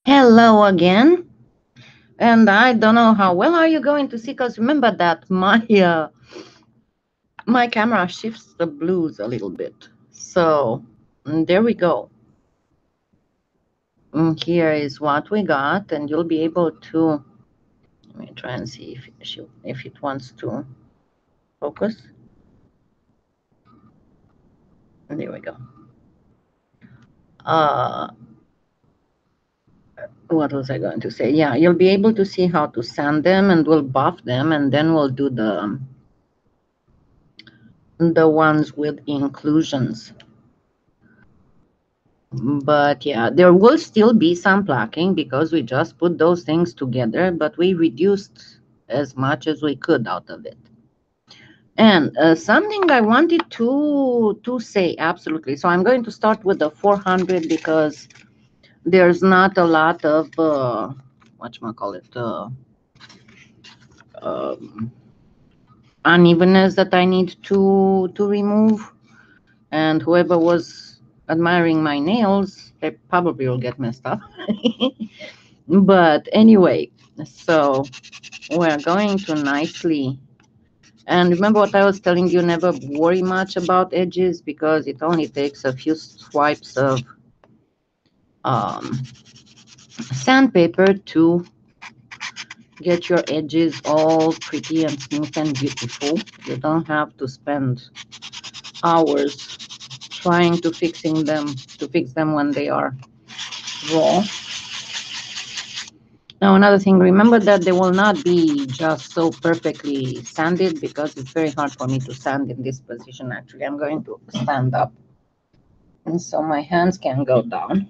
Hello again. And I don't know how well are you going to see, because remember that my camera shifts the blues a little bit. So there we go. Here is what we got, and you'll be able to, let me try and see if it wants to focus. And there we go. What was I going to say? Yeah, you'll be able to see how to sand them, and we'll buff them, and then we'll do the ones with inclusions. But yeah, there will still be some plaquing because we just put those things together, but we reduced as much as we could out of it. And something I wanted to say, absolutely. So I'm going to start with the 400 because there's not a lot of unevenness that I need to remove. And whoever was admiring my nails, they probably will get messed up. But anyway, so we're going to nicely, and remember what I was telling you, never worry much about edges because it only takes a few swipes of sandpaper to get your edges all pretty and smooth and beautiful. You don't have to spend hours trying to fix them when they are raw. Now, another thing, remember that they will not be just so perfectly sanded because it's very hard for me to sand in this position. Actually, I'm going to stand up, and so my hands can go down.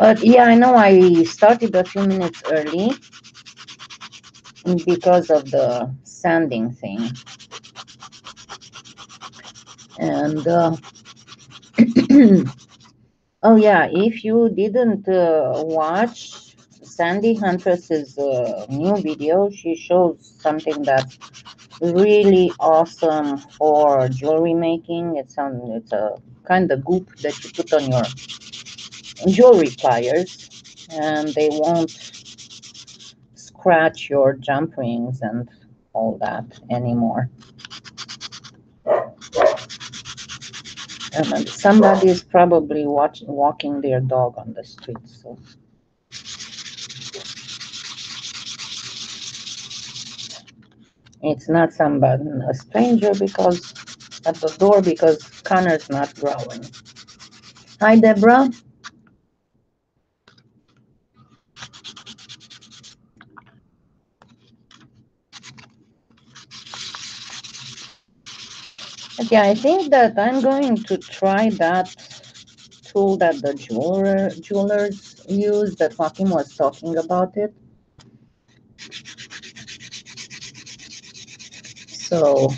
But yeah, I know I started a few minutes early because of the sanding thing. And oh yeah, if you didn't watch Sandy Huntress's new video, she shows something that's really awesome for jewelry making. It's a kind of goop that you put on your jewelry pliers, and they won't scratch your jump rings and all that anymore. And somebody is probably walking their dog on the street, so. It's not somebody, a stranger, because at the door, because Connor's not growling. Hi, Deborah. But yeah, I think that I'm going to try that tool that the jewelers use, that Joaquin was talking about it. So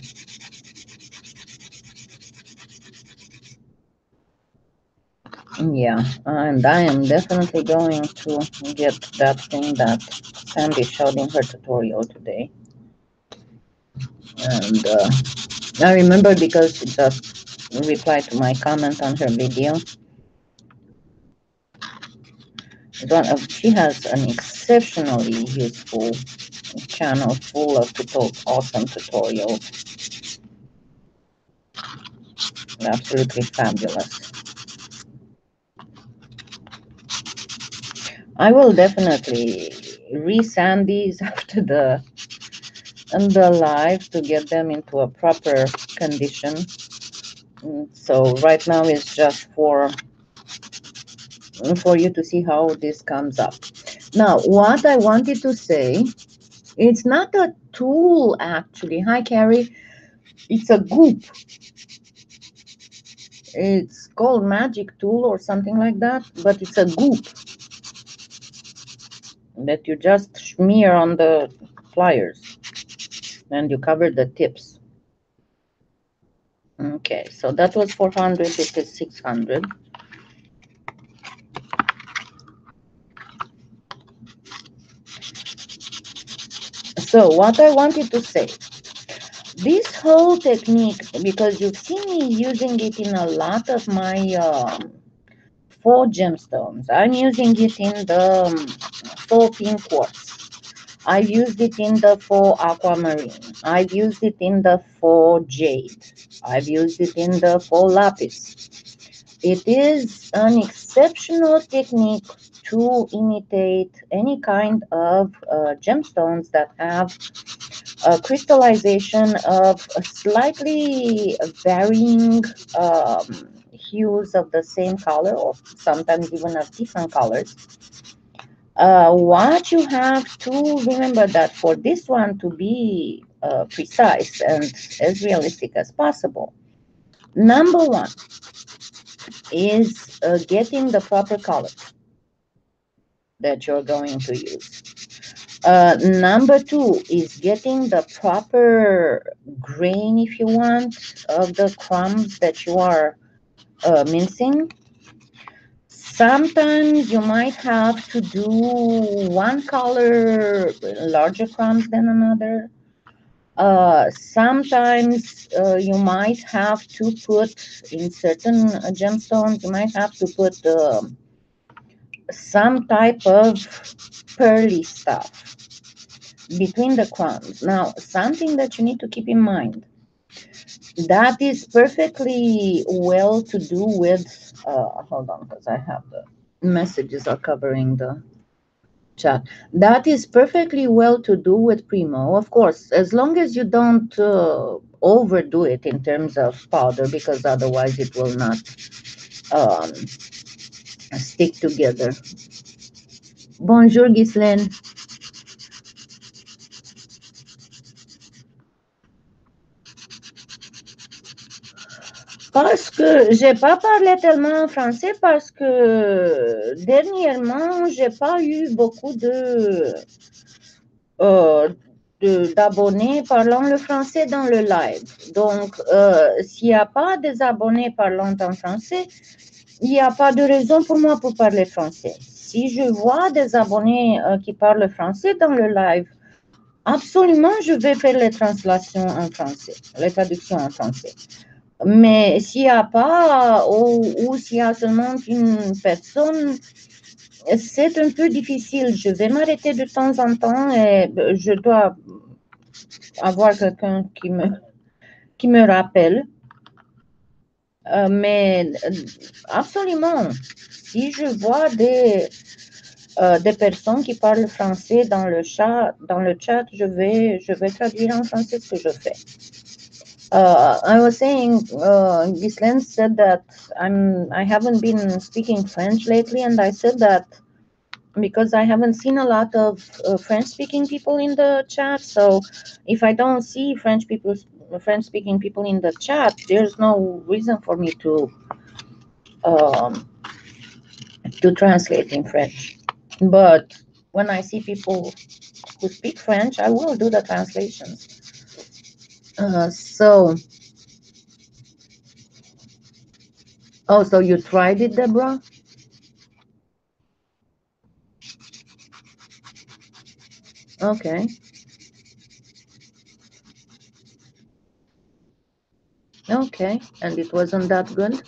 yeah, and I am definitely going to get that thing that Sandy showed in her tutorial today. And I remember because she just replied to my comment on her video. She has an exceptionally useful channel full of awesome tutorials. Absolutely fabulous. I will definitely resand these after the live to get them into a proper condition. So right now it's just for you to see how this comes up. Now, what I wanted to say, it's not a tool actually. Hi, Carrie. It's a goop. It's called magic tool or something like that, but it's a goop that you just smear on the pliers and you cover the tips. Okay, so that was 400, it is 600. So what I wanted to say, this whole technique, because you've seen me using it in a lot of my faux gemstones. I'm using it in the faux pink quartz. I've used it in the faux aquamarine. I've used it in the faux jade. I've used it in the faux lapis. It is an exceptional technique to imitate any kind of gemstones that have a crystallization of slightly varying hues of the same color, or sometimes even of different colors. What you have to remember that for this one to be precise and as realistic as possible, number one is getting the proper color that you're going to use. Number two is getting the proper grain, if you want, of the crumbs that you are mincing. Sometimes you might have to do one color larger crumbs than another. Sometimes you might have to put in certain gemstones, you might have to put some type of pearly stuff between the crumbs. Now, something that you need to keep in mind, that is perfectly well to do with, hold on, because I have the messages are covering the chat. That is perfectly well to do with Primo, of course, as long as you don't overdo it in terms of powder, because otherwise it will not um, stick together. Bonjour, Ghislaine. Parce que j'ai pas parlé tellement en français parce que dernièrement, j'ai pas eu beaucoup euh, d'abonnés parlant le français dans le live. Donc, s'il n'y a pas des abonnés parlant en français, il n'y a pas de raison pour moi pour parler français. Si je vois des abonnés qui parlent français dans le live, absolument, je vais faire les translations en français, les traductions en français. Mais s'il n'y a pas, ou s'il y a seulement une personne, c'est un peu difficile. Je vais m'arrêter de temps en temps et je dois avoir quelqu'un qui me rappelle. Mais absolument, si je vois des personnes qui parlent français dans le chat, je vais traduire en français ce que je fais. I was saying, Ghislaine said that I haven't been speaking French lately, and I said that because I haven't seen a lot of French-speaking people in the chat. So if I don't see French-speaking people in the chat, there's no reason for me to translate in French. But when I see people who speak French, I will do the translations. So you tried it, Deborah? Okay. Okay, and it wasn't that good?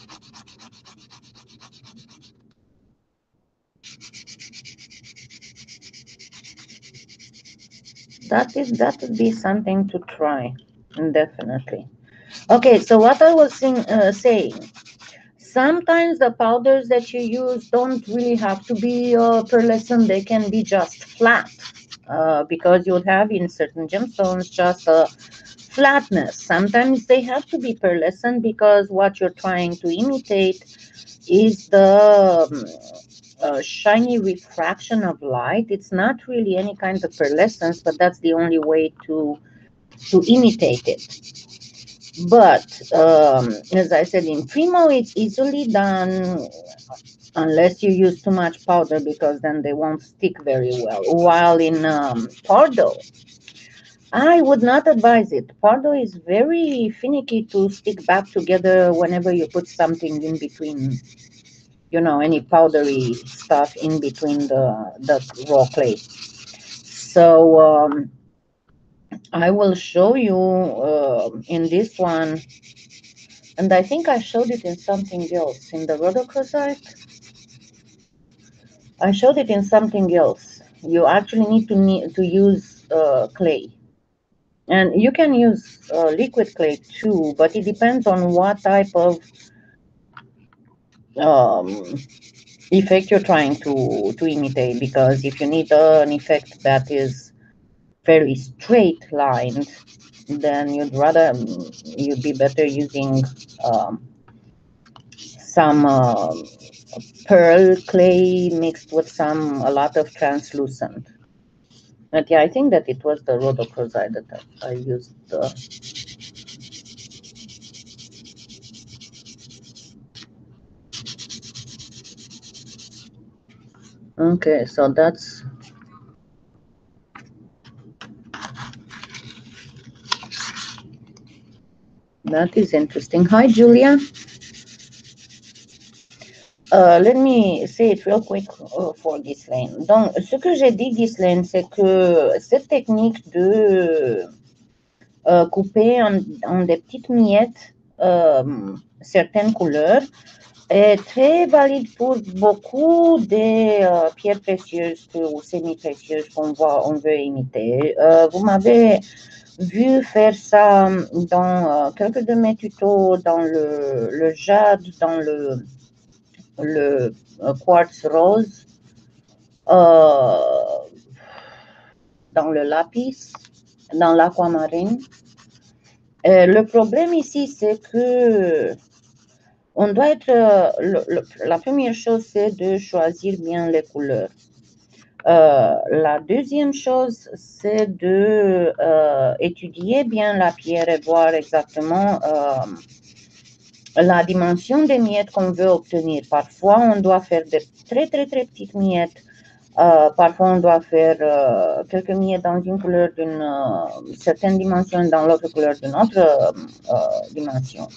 That would be something to try, definitely. Okay, so what I was saying, sometimes the powders that you use don't really have to be pearlescent, they can be just flat, because you'll have in certain gemstones just a flatness. Sometimes they have to be pearlescent because what you're trying to imitate is the shiny refraction of light. It's not really any kind of pearlescence, but that's the only way to imitate it. But as I said, in Primo, it's easily done unless you use too much powder, because then they won't stick very well. While in Pardo, I would not advise it. Pardo is very finicky to stick back together whenever you put something in between, any powdery stuff in between the raw clay. So I will show you in this one, and I think I showed it in something else, in the rhodochrosite. I showed it in something else. You actually need to use clay. And you can use liquid clay too, but it depends on what type of um, effect you're trying to imitate. Because if you need an effect that is very straight lined, then you'd be better using some pearl clay mixed with a lot of translucent. But yeah, I think that it was the rhodochrosite that I used. Okay, so that is interesting. Hi, Julia. Let me say it real quick for Ghislaine. Donc, ce que j'ai dit, Ghislaine, c'est que cette technique de couper en des petites miettes certaines couleurs est très valide pour beaucoup des pierres précieuses ou semi-précieuses on veut imiter. Vous m'avez vu faire ça dans quelques de mes tutos, dans le jade, dans le quartz rose, dans le lapis, dans l'aquamarine. Le problème ici, c'est que on doit être. La première chose, c'est de choisir bien les couleurs. La deuxième chose, c'est de étudier bien la pierre et voir exactement la dimension des miettes qu'on veut obtenir. Parfois, on doit faire de très, très, très petites miettes. Parfois, on doit faire quelques miettes dans une couleur d'une certaine dimension, dans l'autre couleur d'une autre dimension.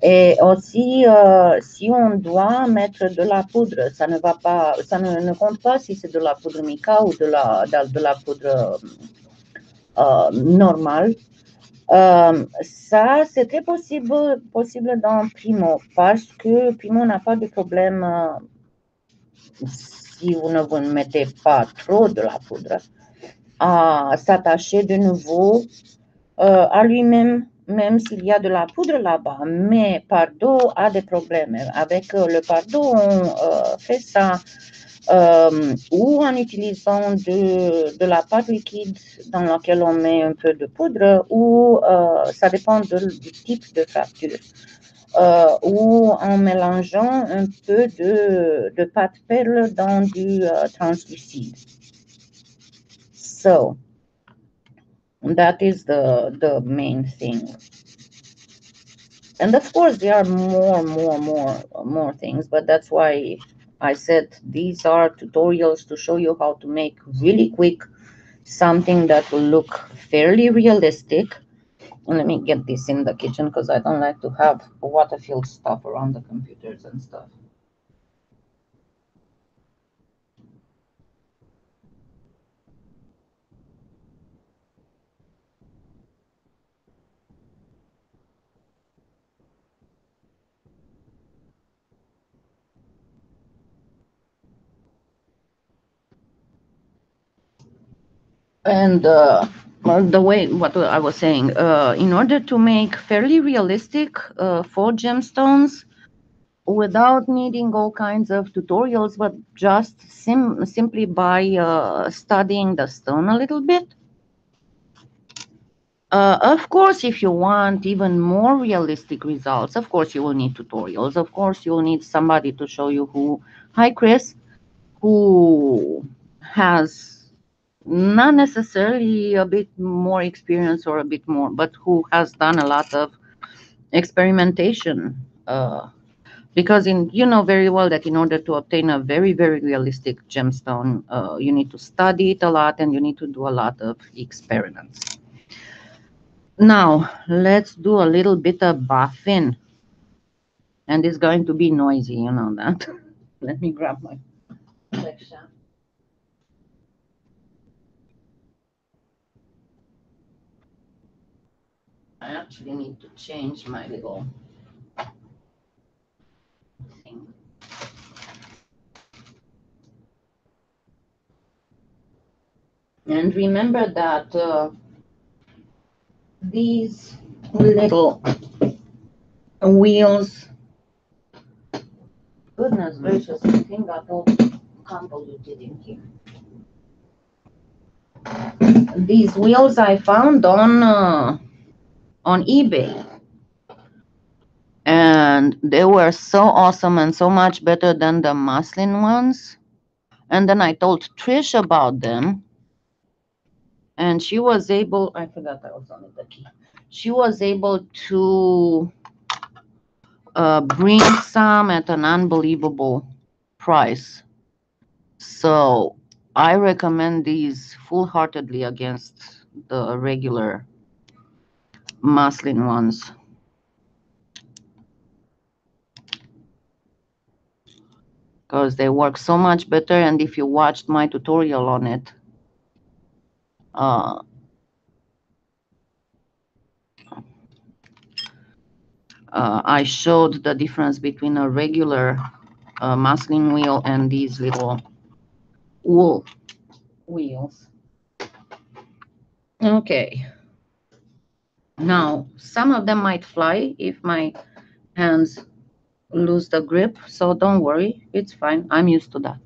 Et aussi, si on doit mettre de la poudre, ça ne va pas, ça ne compte pas si c'est de la poudre mica ou de la poudre normale. Ça, c'est très possible dans Primo, parce que Primo n'a pas de problème si vous ne vous mettez pas trop de la poudre, à s'attacher de nouveau à lui-même, même s'il y a de la poudre là-bas. Mais Pardo a des problèmes. Avec le Pardo, on fait ça ou en utilisant de la pâte liquide dans laquelle on met un peu de poudre, ou ça dépend du type de fracture. Ou en mélangeant un peu de pâte perle dans du translucide. So, that is the main thing. And of course, there are more things, but that's why I said these are tutorials to show you how to make really quick something that will look fairly realistic. And let me get this in the kitchen because I don't like to have water-filled stuff around the computers and stuff. And the way, what I was saying, in order to make fairly realistic faux gemstones without needing all kinds of tutorials, but just simply by studying the stone a little bit. Of course, if you want even more realistic results, of course you will need tutorials. Of course, you will need somebody to show you who, hi Chris, who has not necessarily a bit more experience or a bit more, but who has done a lot of experimentation. Because you know very well that in order to obtain a very, very realistic gemstone, you need to study it a lot and you need to do a lot of experiments. Now, let's do a little bit of buffing. And it's going to be noisy, you know that. Let me grab my section. I actually need to change my little thing. And remember that these little wheels, goodness gracious, I think got all convoluted in here. These wheels I found on eBay, and they were so awesome and so much better than the muslin ones. And then I told Trish about them, and she was able, I forgot I was on the key. She was able to bring some at an unbelievable price. So I recommend these full-heartedly against the regular muslin ones, because they work so much better. And if you watched my tutorial on it, uh, I showed the difference between a regular muslin wheel and these little wool wheels. Okay. Now, some of them might fly if my hands lose the grip, so don't worry, it's fine. I'm used to that.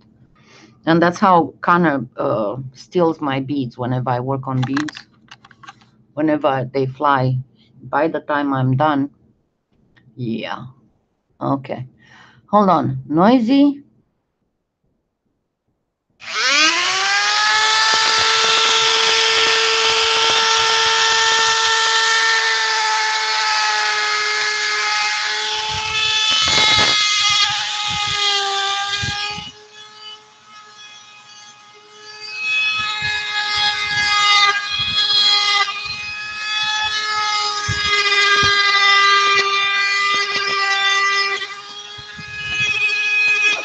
And that's how Connor steals my beads whenever I work on beads. Whenever they fly, by the time I'm done, yeah. Okay. Hold on. Noisy.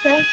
Okay.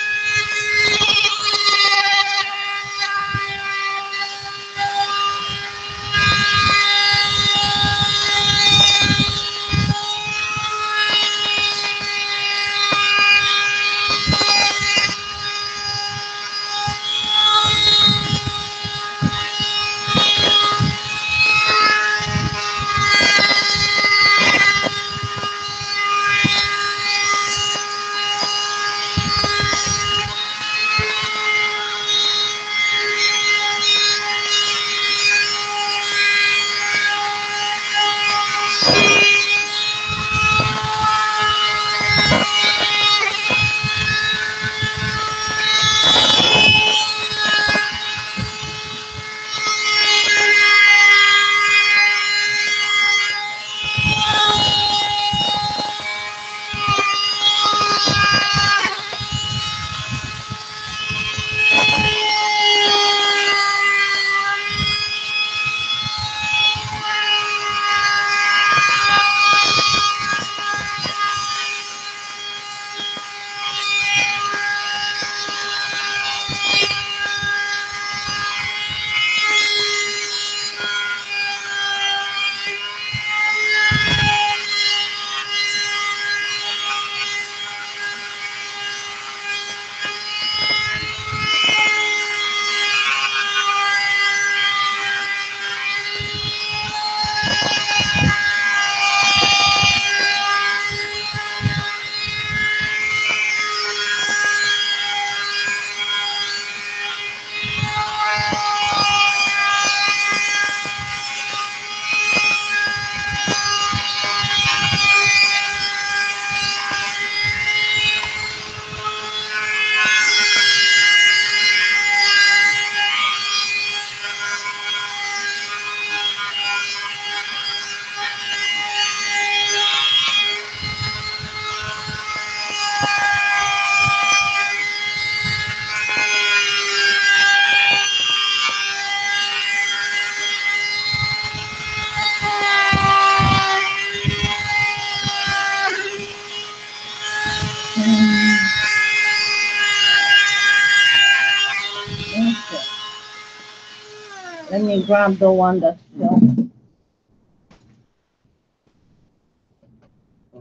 Okay. Let me grab the one that fell.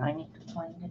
I need to find it.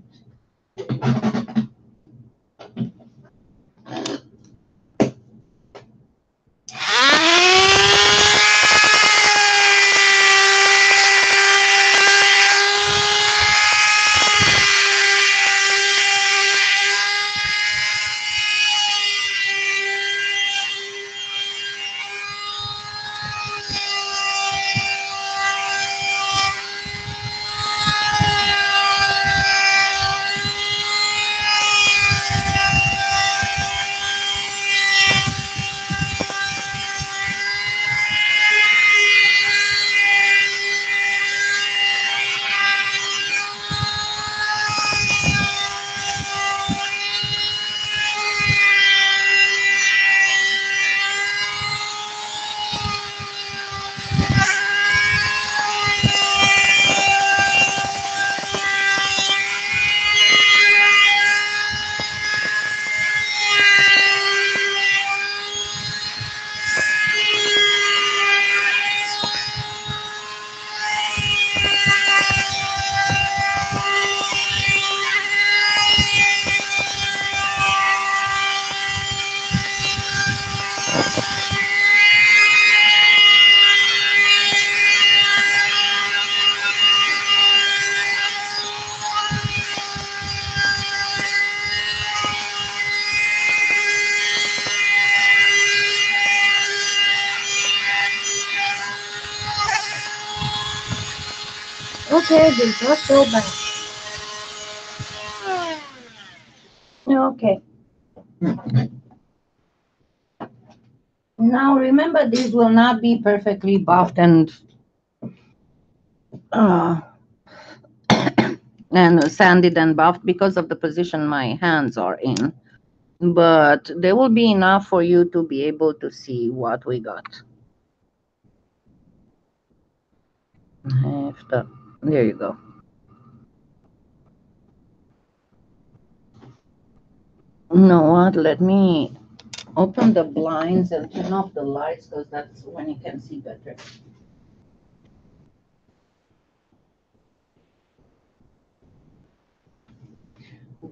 Okay, this was so bad. Okay. Now remember, these will not be perfectly buffed uh, and sanded and buffed because of the position my hands are in. But they will be enough for you to be able to see what we got. There you go. You know what? Let me open the blinds and turn off the lights because that's when you can see better.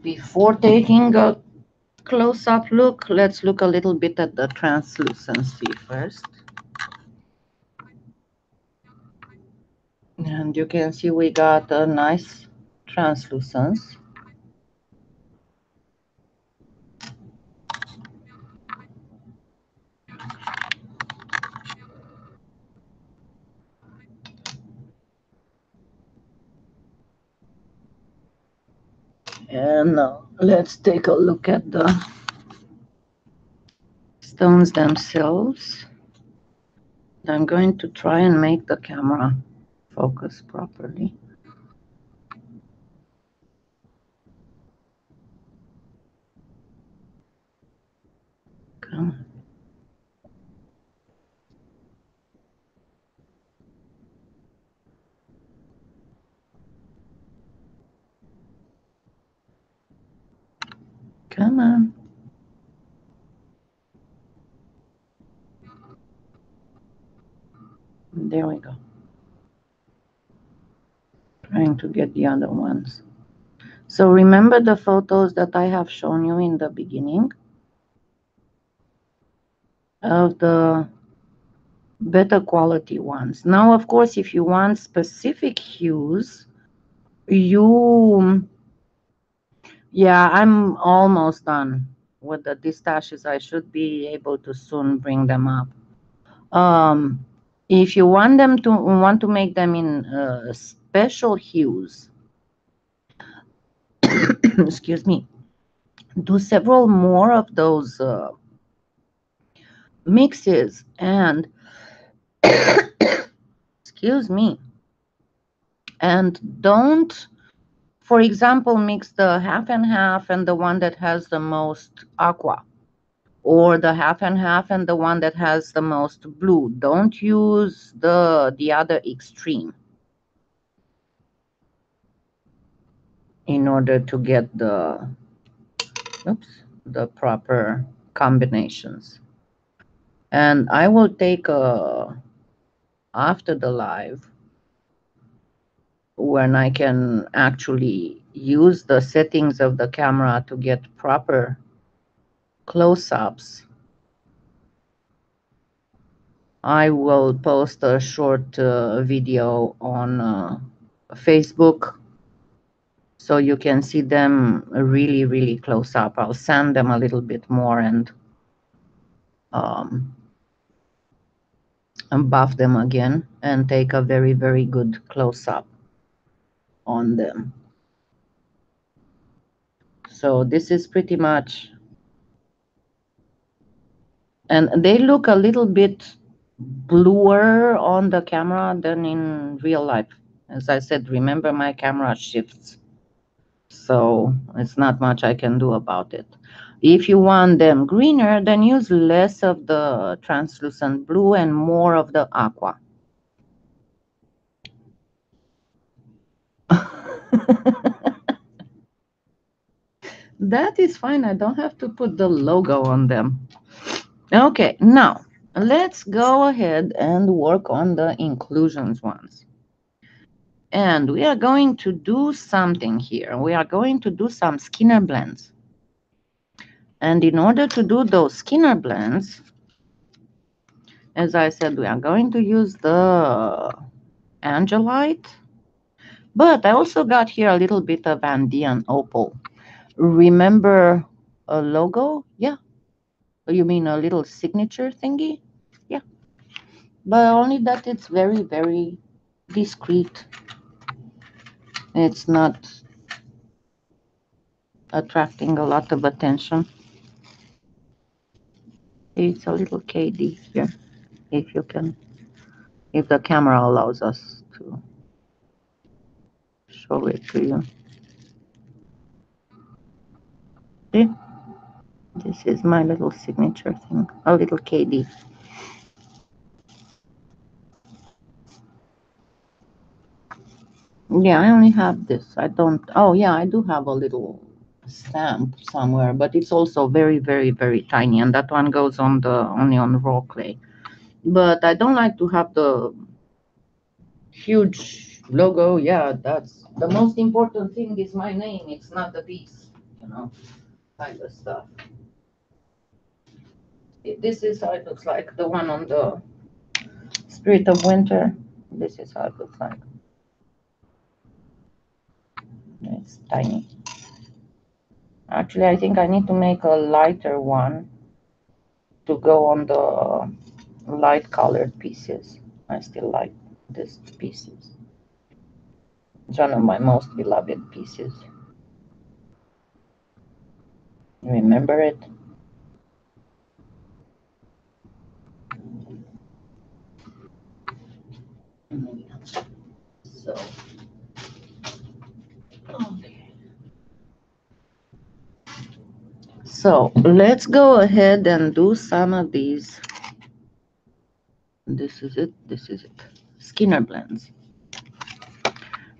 Before taking a close-up look, let's look a little bit at the translucency first. And you can see we got a nice translucence. And let's take a look at the stones themselves. I'm going to try and make the camera focus properly. Come. Come on. There we go. Trying to get the other ones. So remember the photos that I have shown you in the beginning of the better quality ones. Now, of course, if you want specific hues, yeah, I'm almost done with the distaches. I should be able to soon bring them up. If you want to make them in special hues, excuse me, do several more of those mixes and excuse me, and don't, for example, mix the half and half and the one that has the most aqua, or the half and half and the one that has the most blue. Don't use the other extreme in order to get the proper combinations. And I will take after the live, when I can actually use the settings of the camera to get proper close-ups, I will post a short video on Facebook so you can see them really, really close up. I'll sand them a little bit more and buff them again and take a very, very good close-up on them. So this is pretty much, and they look a little bit bluer on the camera than in real life. As I said, remember, my camera shifts, so it's not much I can do about it. If you want them greener, then use less of the translucent blue and more of the aqua. That is fine. I don't have to put the logo on them. Okay, now let's go ahead and work on the inclusions ones. And we are going to do something here. We are going to do some Skinner blends. And in order to do those Skinner blends, as I said, we are going to use the Angelite. But I also got here a little bit of Andean opal. Remember a logo? Yeah. You mean a little signature thingy? Yeah. But only that it's very, very discreet. It's not attracting a lot of attention. It's a little KD here, if you can, if the camera allows us to show it to you. See? This is my little signature thing, a little KD. Yeah, I only have this. I don't, oh yeah, I do have a little stamp somewhere, but it's also very, very, very tiny, and that one goes on the, only on raw clay. But I don't like to have the huge logo. Yeah, that's the most important thing is my name. It's not the piece, you know, kind of stuff. This is how it looks like, the one on the Spirit of Winter. This is how it looks like. It's tiny. Actually, I think I need to make a lighter one to go on the light colored pieces. I still like these pieces. It's one of my most beloved pieces. Remember it? So, okay. So let's go ahead and do some of these. This is it. This is it. Skinner blends.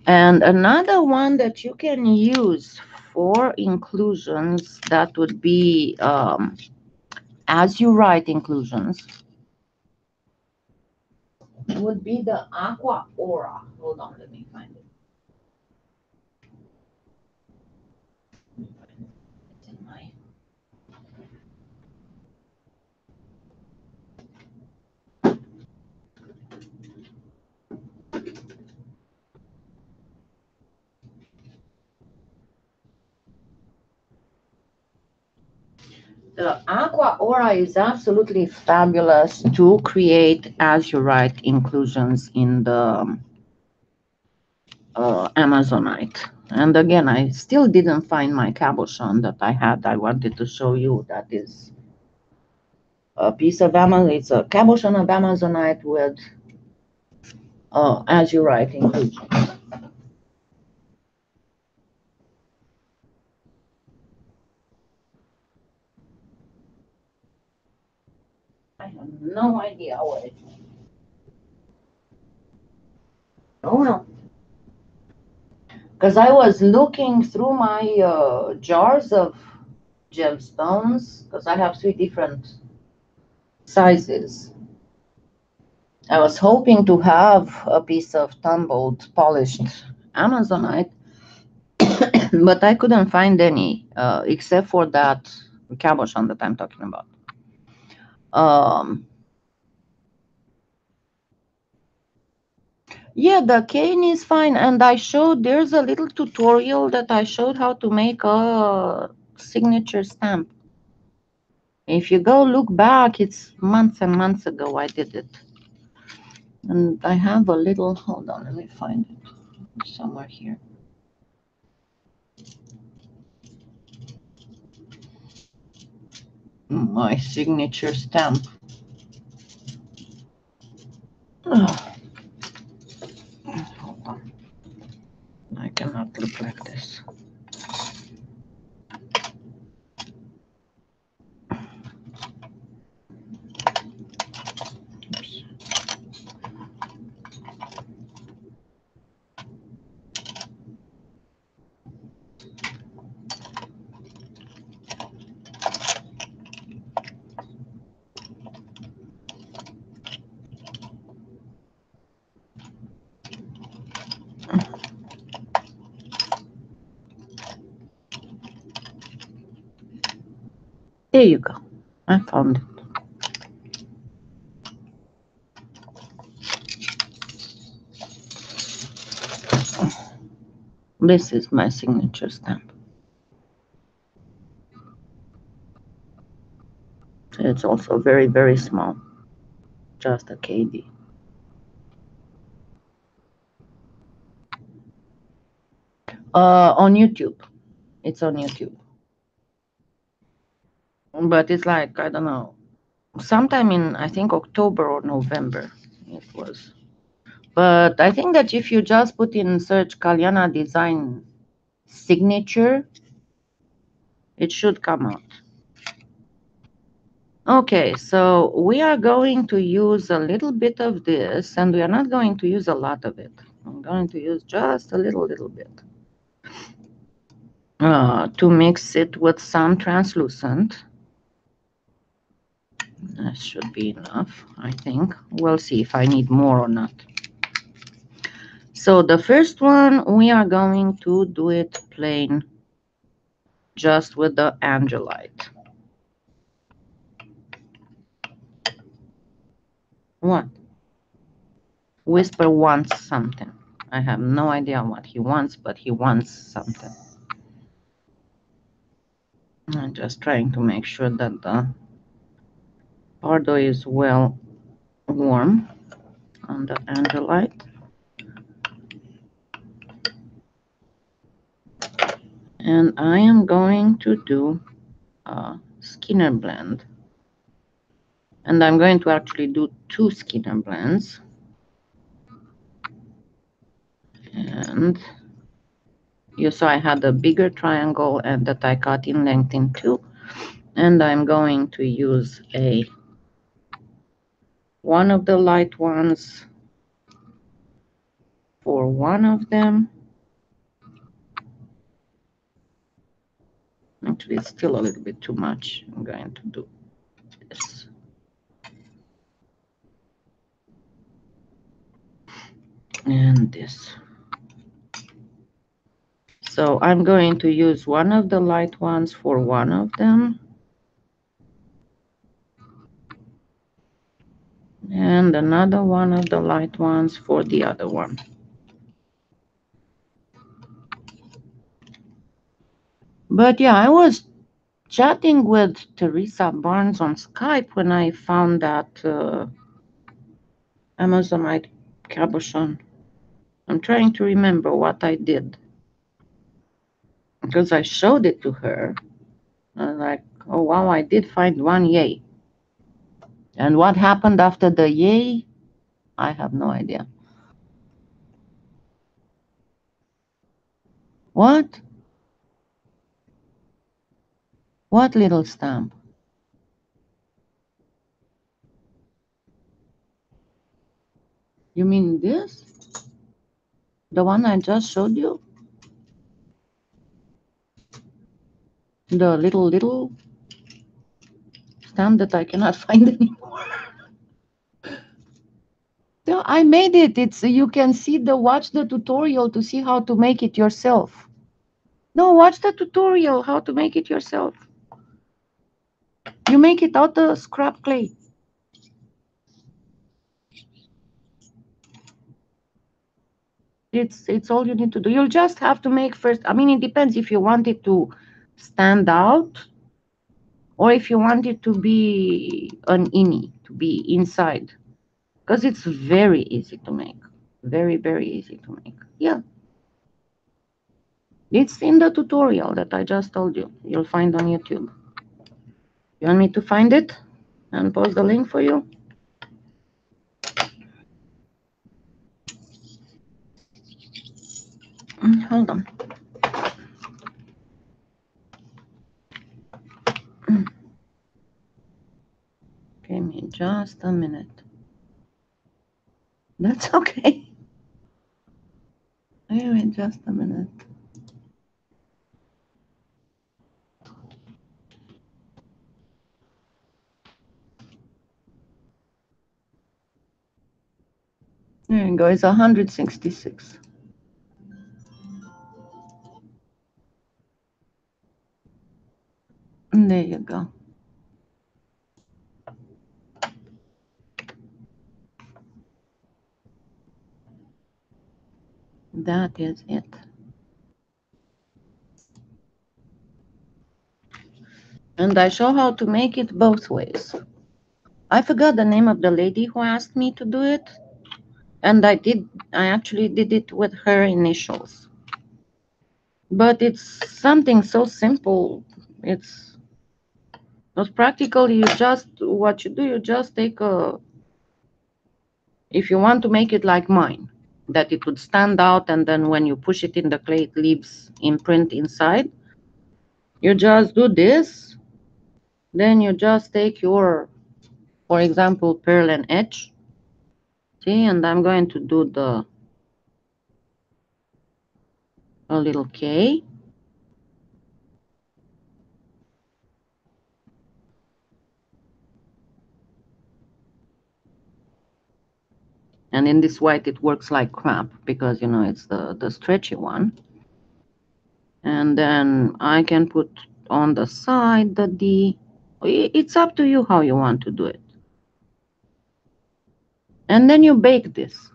And another one that you can use for inclusions, that would be as you write inclusions, would be the Aqua Aura. Hold on, let me find it. It's in my... The Aqua Aura is absolutely fabulous to create as you write inclusions in the Amazonite. And again, I still didn't find my cabochon that I had. I wanted to show you. That is a piece of Amazon. It's a cabochon of Amazonite with as you write inclusions. I have no idea what it is. Oh no. Because I was looking through my jars of gemstones, because I have 3 different sizes. I was hoping to have a piece of tumbled, polished Amazonite, but I couldn't find any, except for that cabochon that I'm talking about. Yeah, the cane is fine, and I showed, there's a little tutorial that I showed how to make a signature stamp. If you go look back, it's months and months ago I did it. And I have a little, hold on, let me find it somewhere here. My signature stamp. Oh, hold on. I cannot look like this. Oops. There you go. I found it. This is my signature stamp. It's also very, very small. Just a KD. On YouTube. It's on YouTube. But it's like, I don't know, sometime in, I think, October or November it was. But I think that if you just put in search Kalyana design signature, it should come out. Okay, so we are going to use a little bit of this, and we are not going to use a lot of it. I'm going to use just a little bit to mix it with some translucent. That should be enough, I think. We'll see if I need more or not. So the first one, we are going to do it plain, just with the angelite. What? Whisper wants something. I have no idea what he wants, but he wants something. I'm just trying to make sure that the Pardo is well warm on the angelite. And I am going to do a Skinner blend. And I'm going to actually do 2 Skinner blends. And you saw I had a bigger triangle and that I cut in length in 2. And I'm going to use one of the light ones for one of them. Actually, it's still a little bit too much. I'm going to do this. And this. So I'm going to use one of the light ones for one of them. And another one of the light ones for the other one. But yeah, I was chatting with Teresa Barnes on Skype when I found that Amazonite cabochon. I'm trying to remember what I did, because I showed it to her. I was like, oh wow, I did find one, yay. And what happened after the yay, I have no idea. What? What little stamp? You mean this? The one I just showed you? The little stamp that I cannot find anymore. No, I made it. It's, you can see watch the tutorial to see how to make it yourself. No, watch the tutorial how to make it yourself. You make it out of scrap clay. It's all you need to do. You'll just have to make first. I mean, it depends if you want it to stand out or if you want it to be an innie, to be inside. Because it's very easy to make. Very, very easy to make. Yeah. It's in the tutorial that I just told you. You'll find on YouTube. You want me to find it and post the link for you? Hold on. Give me just a minute. That's okay. Give me just a minute. There you go. It's 166. And there you go. That is it. And I show how to make it both ways. I forgot the name of the lady who asked me to do it. And I actually did it with her initials. But it's something so simple. It's not practical. You just, what you do, you just take a, if you want to make it like mine, that it would stand out, and then when you push it in the clay, it leaves imprint inside. You just do this. Then you just take your, for example, pearl and edge. See, and I'm going to do a little K. And in this white, it works like crap because, you know, it's the stretchy one. And then I can put on the side the D. It's up to you how you want to do it. And then you bake this.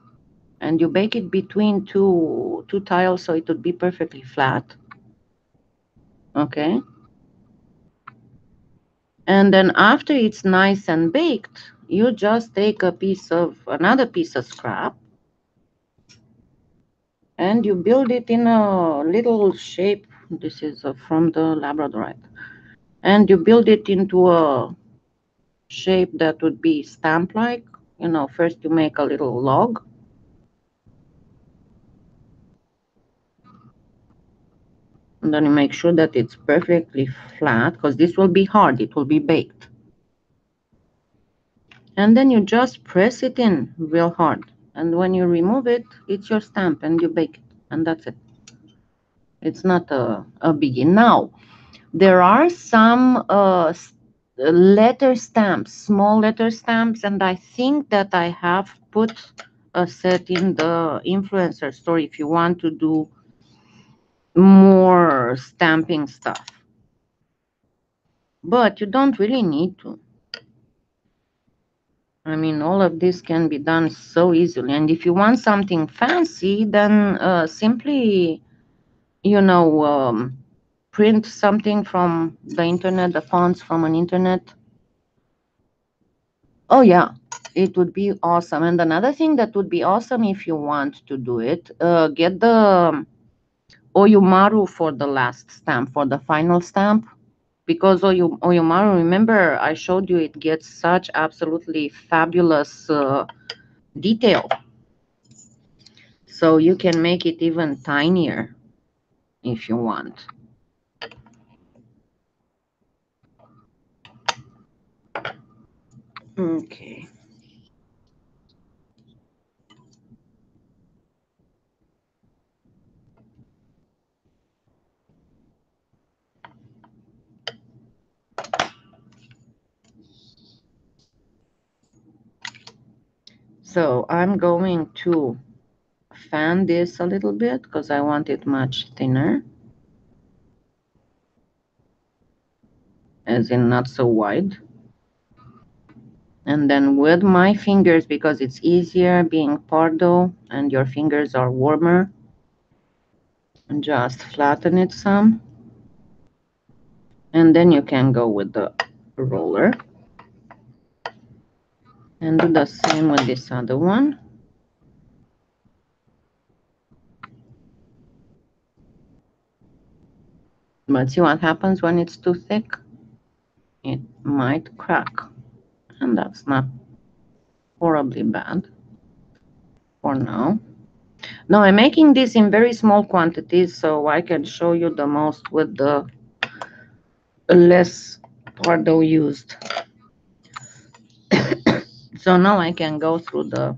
And you bake it between two tiles so it would be perfectly flat. Okay. And then after it's nice and baked, you just take another piece of scrap, and you build it in a little shape. This is from the Labradorite. And you build it into a shape that would be stamp-like. You know, first you make a little log. And then you make sure that it's perfectly flat, because this will be hard. It will be baked. And then you just press it in real hard. And when you remove it, it's your stamp, and you bake it. And that's it. It's not a biggie. Now, there are some letter stamps, small letter stamps, and I think that I have put a set in the influencer store if you want to do more stamping stuff. But you don't really need to. I mean, all of this can be done so easily. And if you want something fancy, then simply, you know, print something from the internet, the fonts from an internet. Oh, yeah, it would be awesome. And another thing that would be awesome if you want to do it, get the Oyumaru for the last stamp, for the final stamp. Because Oyumaru, remember, I showed you it gets such absolutely fabulous detail. So you can make it even tinier if you want. Okay. So I'm going to fan this a little bit because I want it much thinner, as in not so wide. And then with my fingers, because it's easier being Pardo and your fingers are warmer, and just flatten it some. And then you can go with the roller and do the same with this other one. But see what happens when it's too thick? It might crack. And that's not horribly bad for now. Now I'm making this in very small quantities so I can show you the most with the less Pardo used. So now I can go through the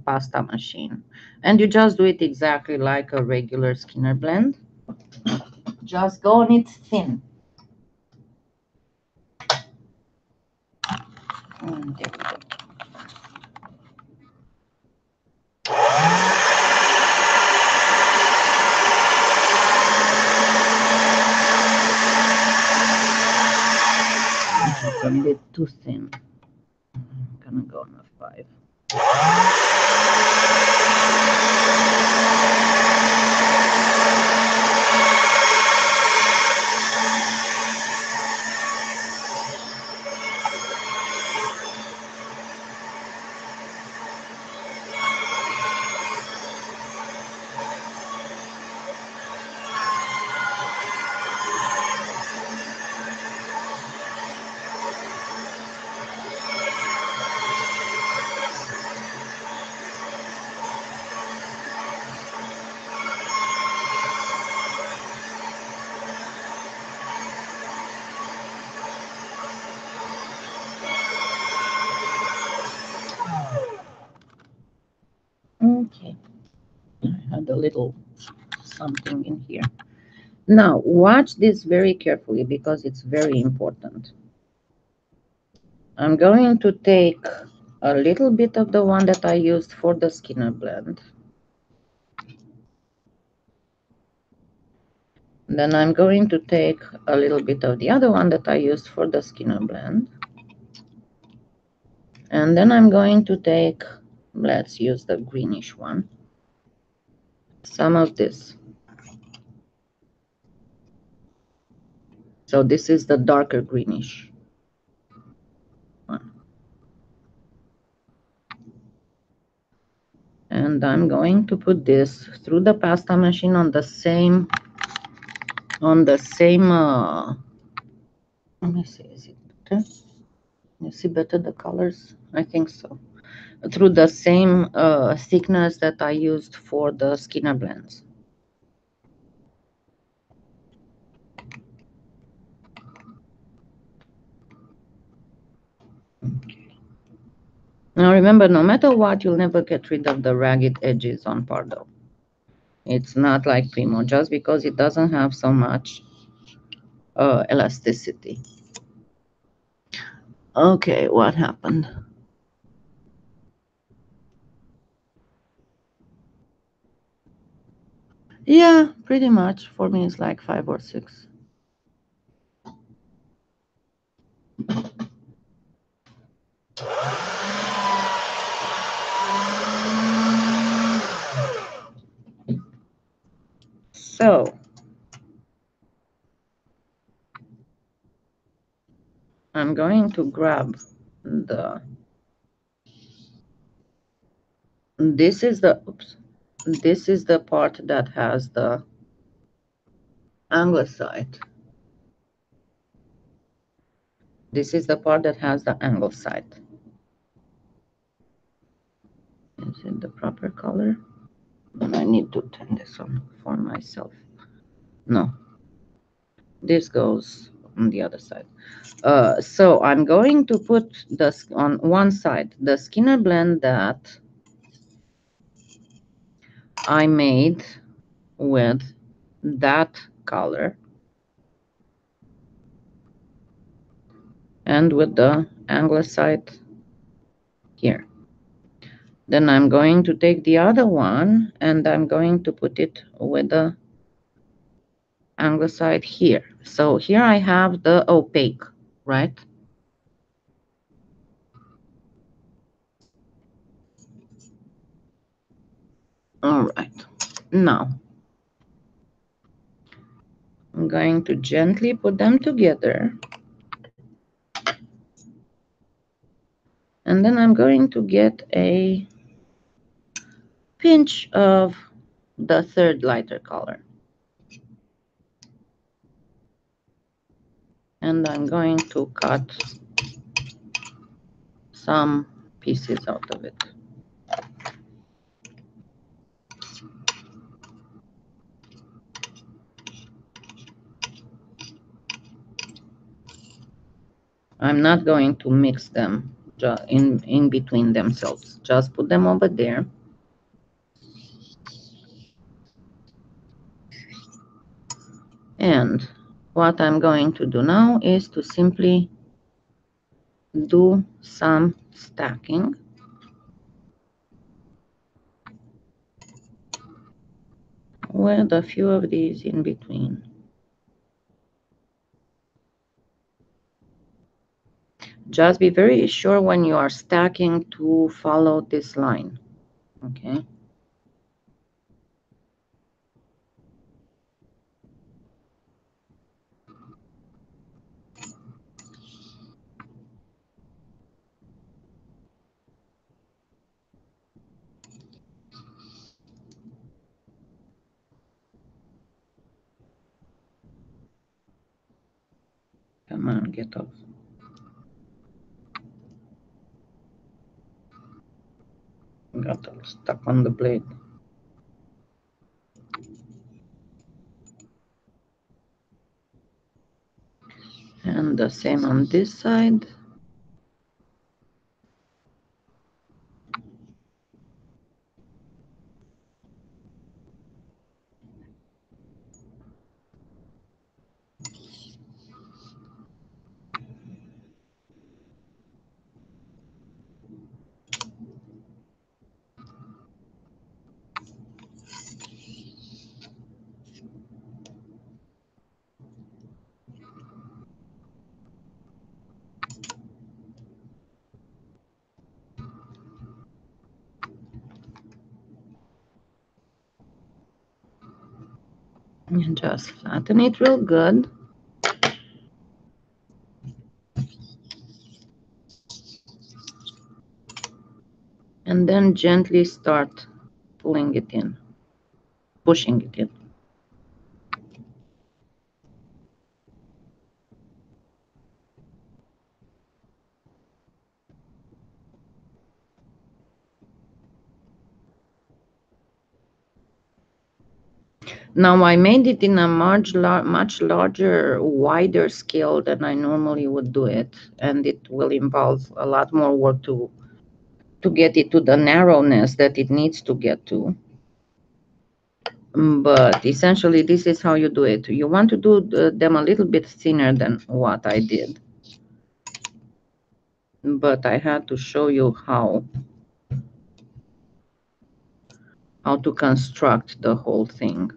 pasta machine. And you just do it exactly like a regular Skinner blend. Just go on it thin. And there we go. It's a bit too thin. I'm gonna go on a 5. add a little something in here. Now, watch this very carefully because it's very important. I'm going to take a little bit of the one that I used for the Skinner blend. Then I'm going to take a little bit of the other one that I used for the Skinner blend. And then I'm going to take, let's use the greenish one, some of this. So this is the darker greenish one. And I'm going to put this through the pasta machine on the same, let me see, is it better? You see better the colors? I think so. Through the same thickness that I used for the Skinner blends. Okay. Now remember, no matter what, you'll never get rid of the ragged edges on Pardo. It's not like Primo, just because it doesn't have so much elasticity. Okay, what happened? Yeah, pretty much. For me, it's like 5 or 6. So I'm going to grab the, this is the, oops, this is the part that has the andesite. This is the part that has the andesite. Is it the proper color? And I need to turn this on for myself. No, this goes on the other side. So I'm going to put this on one side, the Skinner blend that I made with that color and with the andesite here. Then I'm going to take the other one and I'm going to put it with the andesite here. So here I have the opaque, right? All right. Now I'm going to gently put them together. And then I'm going to get a pinch of the third lighter color. And I'm going to cut some pieces out of it. I'm not going to mix them in between themselves. Just put them over there. And what I'm going to do now is to simply do some stacking. With a few of these in between. Just be very sure when you are stacking to follow this line, okay? Come on, get off. Got all stuck on the blade. And the same on this side. And just flatten it real good. And then gently start pulling it in, pushing it in. Now I made it in a much larger, wider scale than I normally would do it, and it will involve a lot more work to get it to the narrowness that it needs to get to. But essentially, this is how you do it. You want to do them a little bit thinner than what I did, but I had to show you how to construct the whole thing.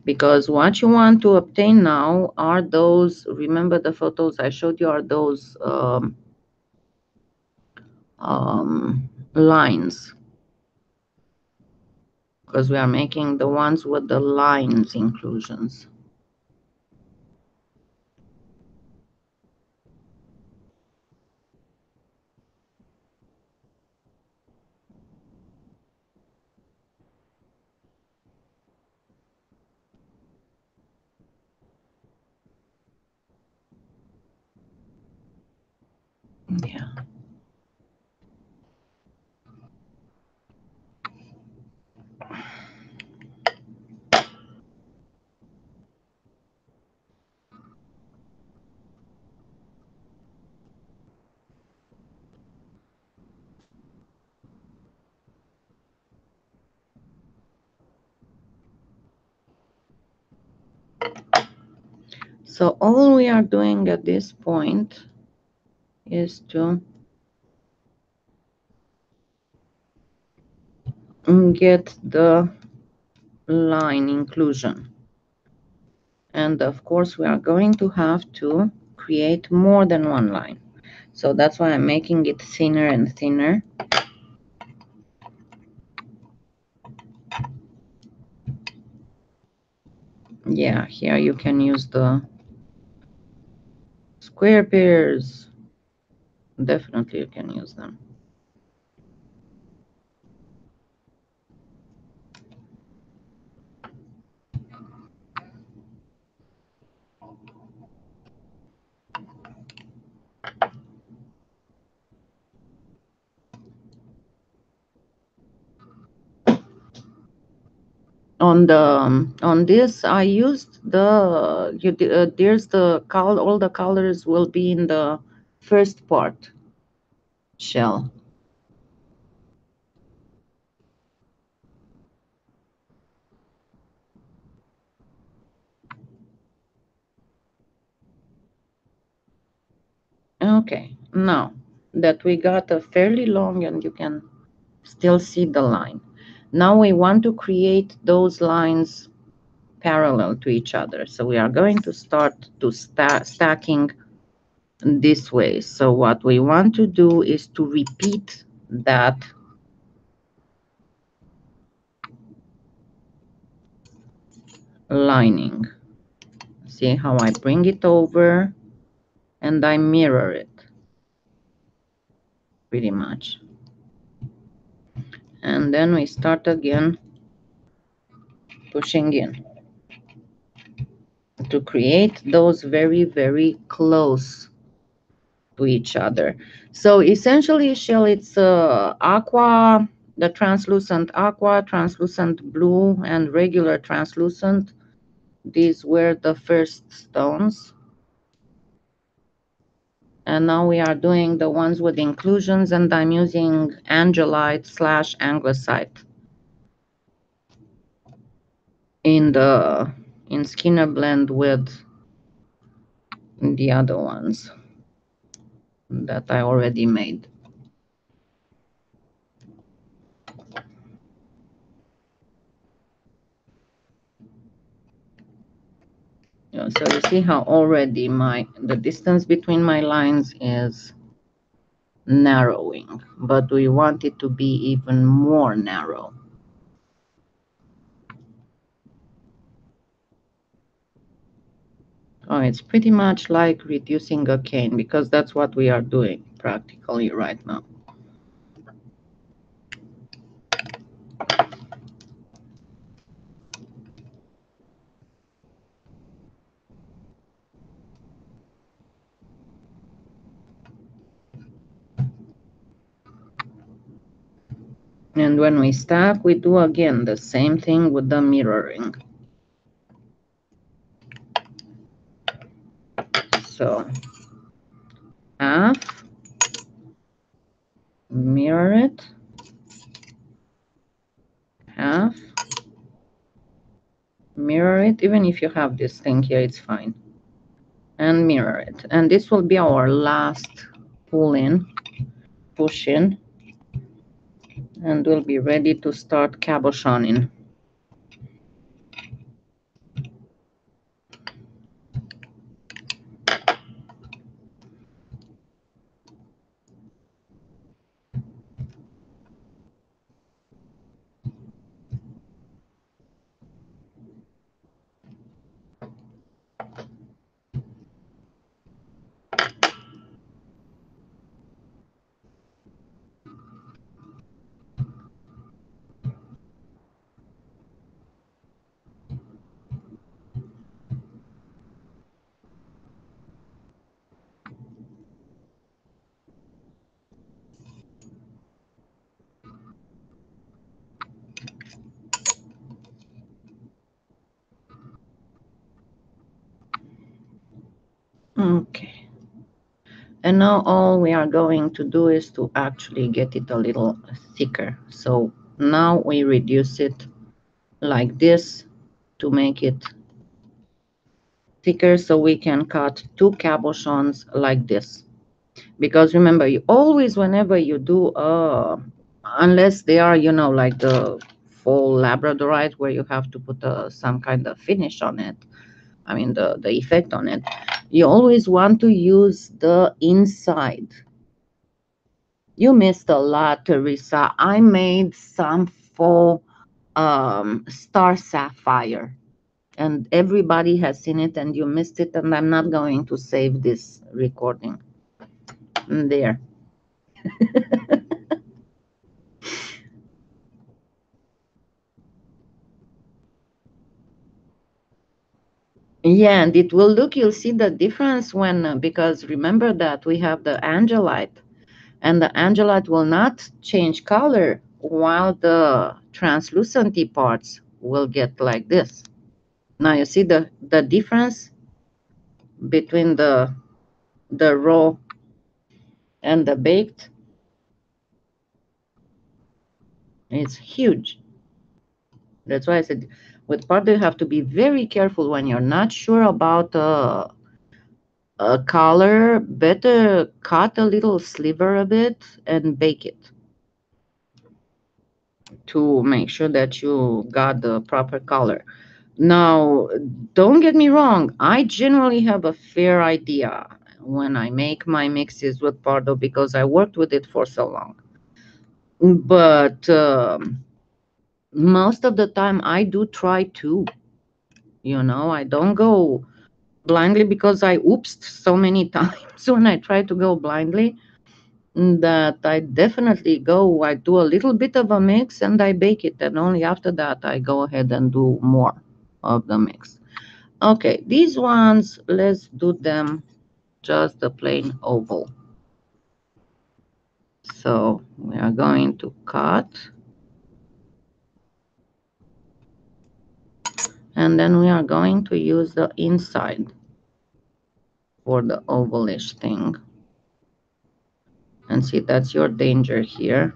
Because what you want to obtain now are those, remember the photos I showed you, are those lines. Because we are making the ones with the lines inclusions. Yeah. So all we are doing at this point is to get the line inclusion. And of course, we are going to have to create more than one line. So that's why I'm making it thinner and thinner. Yeah, here you can use the square pairs. Definitely you can use them. On this I used the there's the color, all the colors will be in the first part shell. Okay, now that we got a fairly long, and you can still see the line, now we want to create those lines parallel to each other. So we are going to start to stacking this way. So what we want to do is to repeat that lining. See how I bring it over and I mirror it pretty much. And then we start again pushing in to create those very, very close to each other. So essentially, shell, it's aqua, the translucent aqua, translucent blue, and regular translucent. These were the first stones. And now we are doing the ones with inclusions, and I'm using angelite / anglesite in Skinner blend with the other ones that I already made. So you see how already the distance between my lines is narrowing, but we want it to be even more narrow. Oh, it's pretty much like reducing a cane, because that's what we are doing practically right now. And when we stack, we do again the same thing with the mirroring. So half, mirror it, half, mirror it. Even if you have this thing here, it's fine. And mirror it. And this will be our last pull in, push in, and we'll be ready to start cabochoning. Okay. And now all we are going to do is to actually get it a little thicker. So now we reduce it like this to make it thicker, so we can cut 2 cabochons like this. Because remember, you always, whenever you do, unless they are, you know, like the full labradorite where you have to put some kind of finish on it, I mean the effect on it, you always want to use the inside. You missed a lot, Teresa. I made some faux star sapphire, and everybody has seen it, and you missed it, and I'm not going to save this recording. There. Yeah, and it will look, you'll see the difference when, because remember that we have the angelite, and the angelite will not change color while the translucenty parts will get like this. Now you see the difference between the raw and the baked. It's huge. That's why I said with Pardo you have to be very careful when you're not sure about a color. Better cut a little sliver of it and bake it to make sure that you got the proper color. Now, don't get me wrong, I generally have a fair idea when I make my mixes with Pardo because I worked with it for so long. But most of the time I do try to, you know, I don't go blindly, because I oopsed so many times when I try to go blindly that I definitely go, I do a little bit of a mix and I bake it, and only after that I go ahead and do more of the mix. Okay, these ones, let's do them just the plain oval. So we are going to cut, and then we are going to use the inside for the ovalish thing. And see, that's your danger here.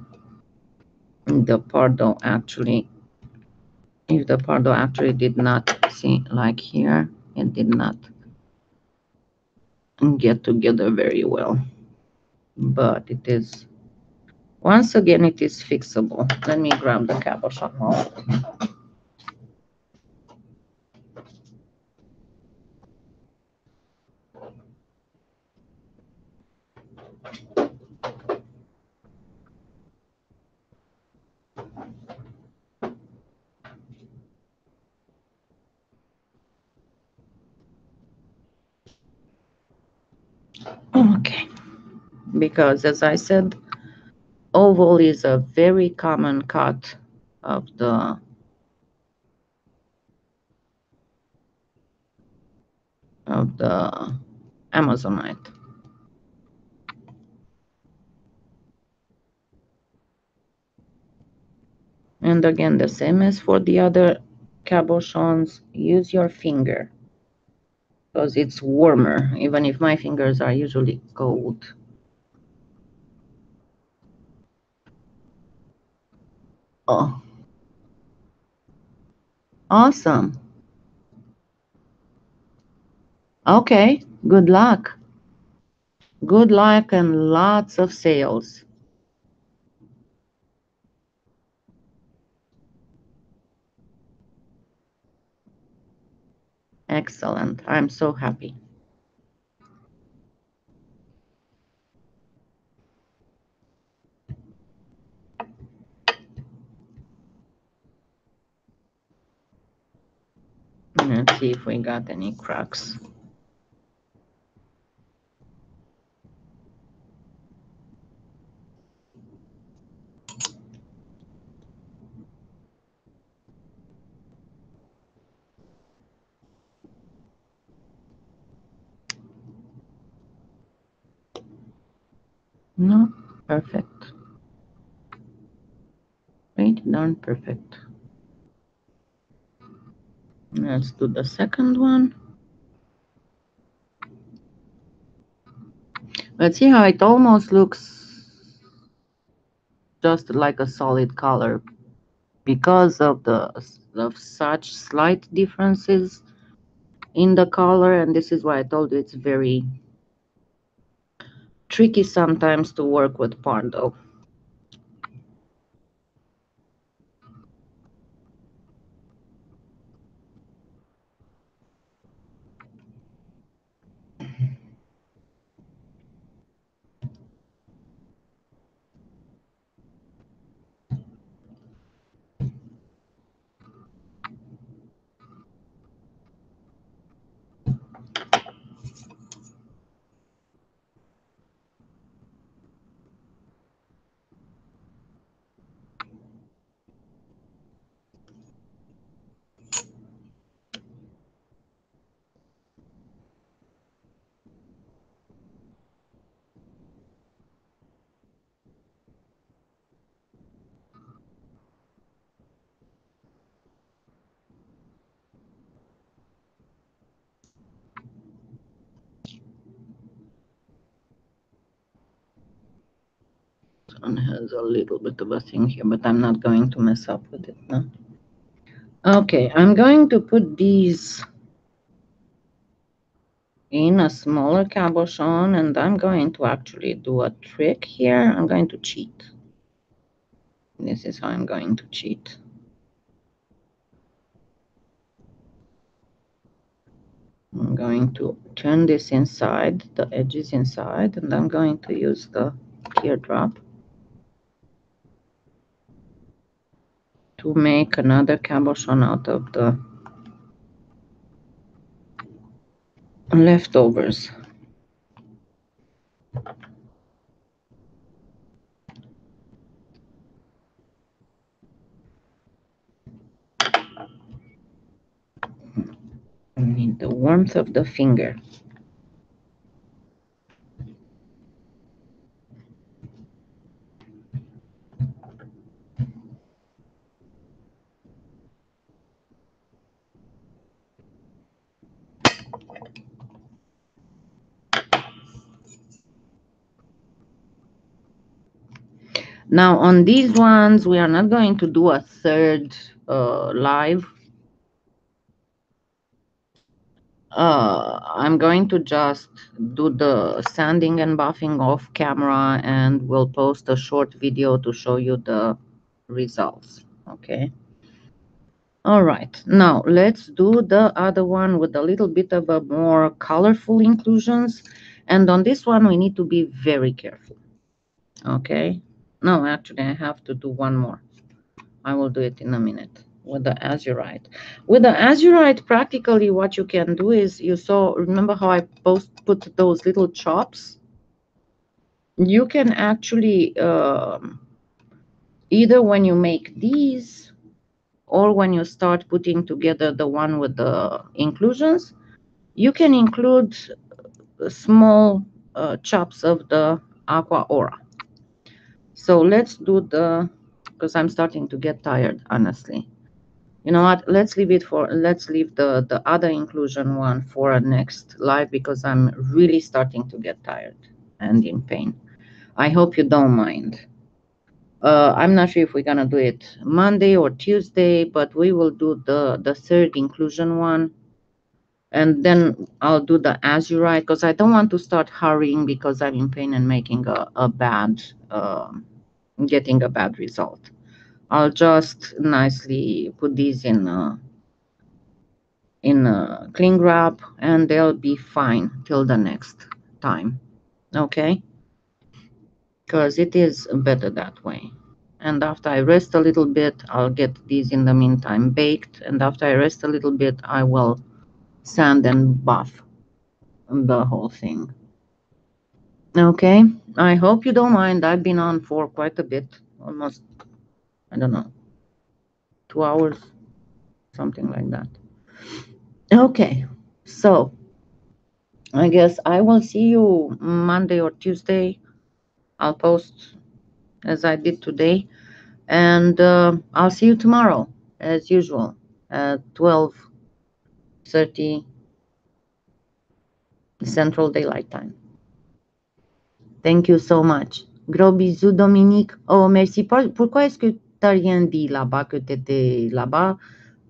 The Pardo actually, if the Pardo actually did not, see, like here, it did not get together very well. But it is, once again, it is fixable. Let me grab the cabochon mold. because, as I said, oval is a very common cut of the Amazonite. And again, the same as for the other cabochons, use your finger because it's warmer, even if my fingers are usually cold. Oh, awesome. Okay, good luck. Good luck and lots of sales. Excellent. I'm so happy. Let's see if we got any cracks. No, perfect. Pretty darn perfect. Let's do the second one. Let's see how it almost looks just like a solid color because of such slight differences in the color, and this is why I told you it's very tricky sometimes to work with Pardo. This one has a little bit of a thing here, but I'm not going to mess up with it now. Okay, I'm going to put these in a smaller cabochon, and I'm going to actually do a trick here. I'm going to cheat. This is how I'm going to cheat. I'm going to turn this inside, the edges inside, and I'm going to use the teardrop to make another cabochon out of the leftovers. I need the warmth of the finger. Now on these ones, we are not going to do a third live. I'm going to just do the sanding and buffing off camera, and we'll post a short video to show you the results. Okay. All right. Now let's do the other one with a little bit of a more colorful inclusions. And on this one, we need to be very careful. Okay. No, actually, I have to do one more. I will do it in a minute with the azurite. With the azurite, practically what you can do is, you saw, remember how I put those little chops? You can actually either when you make these or when you start putting together the one with the inclusions, you can include small chops of the aqua aura. So let's do the, because I'm starting to get tired, honestly. You know what? Let's leave the other inclusion one for a next live because I'm really starting to get tired and in pain. I hope you don't mind. I'm not sure if we're gonna do it Monday or Tuesday, but we will do the third inclusion one, and then I'll do the azurite because I don't want to start hurrying because I'm in pain and making a bad, getting a bad result. I'll just nicely put these in a cling wrap and they'll be fine till the next time. Okay? Because it is better that way. And after I rest a little bit, I'll get these in the meantime baked. And after I rest a little bit, I will sand and buff the whole thing. Okay, I hope you don't mind. I've been on for quite a bit, almost, I don't know, 2 hours, something like that. Okay, so I guess I will see you Monday or Tuesday. I'll post as I did today. And I'll see you tomorrow, as usual, at 12:30 Central Daylight Time. Thank you so much. Gros bisous, Dominique. Oh, merci. Pourquoi est-ce que tu n'as rien dit là-bas, que tu étais là-bas?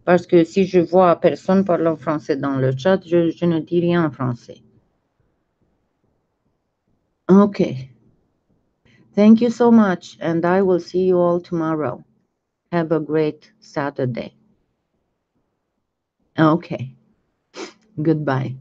Parce que si je vois personne parler français dans le chat, je ne dis rien en français. Okay. Thank you so much, and I will see you all tomorrow. Have a great Saturday. Okay. Goodbye.